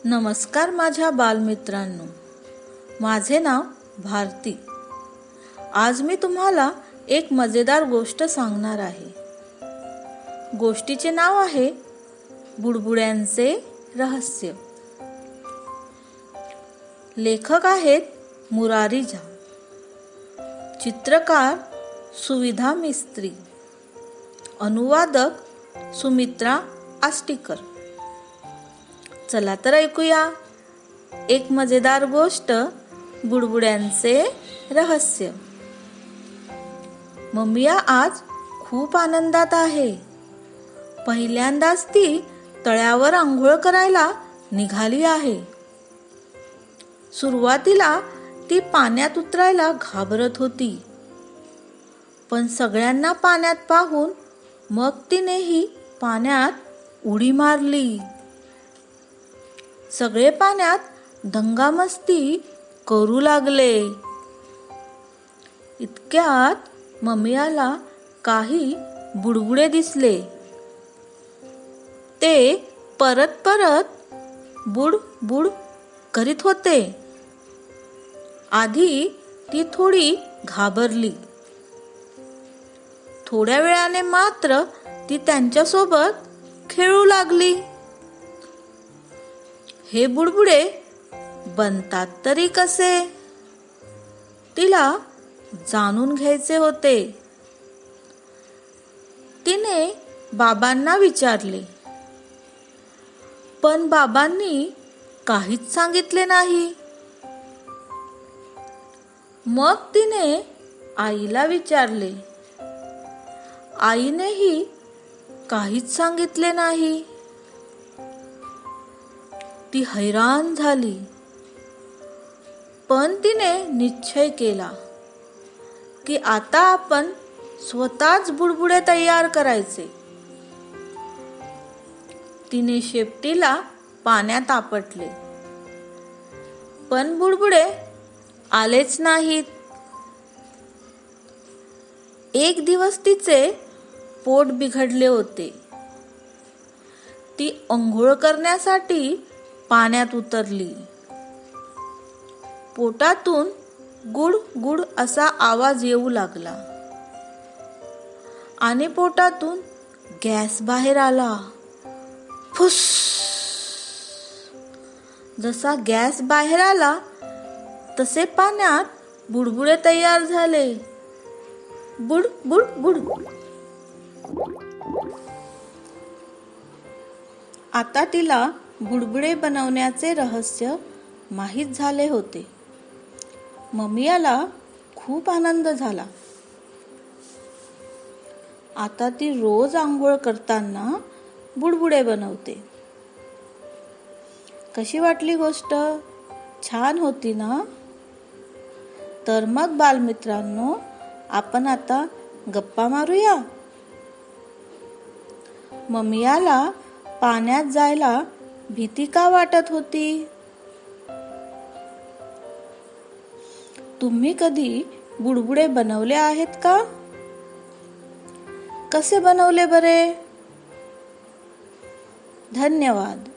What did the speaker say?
नमस्कार माझ्या बालमित्रांनो, माझे नाव भारती। आज मी तुम्हाला एक मजेदार गोष्ट सांगणार आहे। गोष्टीचे नाव आहे बुडबुड्यांचे रहस्य। लेखक आहेत मुरारी झा, चित्रकार सुविधा मिस्त्री, अनुवादक सुमित्रा आष्टीकर। चला तर ऐकूया एक मजेदार गोष्ट, बुडबुड्यांचे रहस्य। मम्मिया आज खूप आनंदात आहे। पहिल्यांदाच ती तळ्यावर आंघोळ करायला निघाली आहे। सुरुवातीला ती पाण्यात उतरायला घाबरत होती, पण सगळ्यांना पाण्यात पाहून मग तिनेही पाण्यात उडी मारली। सगळे पाण्यात दंगामस्ती करू लागले। इतक्यात मम्मियाला काही बुडबुडे दिसले। ते परत परत बुड बुड करीत होते। आधी ती थोडी घाबरली, थोड्या वेळाने मात्र ती त्यांच्यासोबत खेळू लागली। हे बुडबुडे बनतात तरी कसे, तिला जाणून घ्यायचे होते। तिने बाबांना विचारले, पण बाबांनी काहीच सांगितले नाही। मग तिने आईला विचारले, आईनेही काहीच सांगितले नाही। ती हैराण झाली, पण तिने निश्चय केला की आता आपण स्वतःच बुडबुडे तयार करायचे। तिने शेपटीला पाण्यात आपटले, पण बुडबुडे आलेच नाहीत। एक दिवस तिचे पोट बिघडले होते। ती अंघोळ करण्यासाठी पाण्यात उतरली। पोटातून गुड गुड असा आवाज येऊ लागला आणि पोटातून गॅस बाहेर आला। फुस! जसा गॅस बाहेर आला तसे पाण्यात बुडबुडे तयार झाले। बुड बुड बुड। आता तिला बुडबुडे बनवण्याचे रहस्य माहीत झाले होते। मम्मियाला खूप आनंद झाला। आता ती रोज आंघोळ करताना बुडबुडे बनवते। कशी वाटली गोष्ट? छान होती ना? तर मग बालमित्रांनो, आपण आता गप्पा मारूया। मम्मियाला पाण्यात जायला भीती का वाटत होती? तुम्ही कधी बुडबुडे बनवले आहेत का? कसे बनवले बरे? धन्यवाद।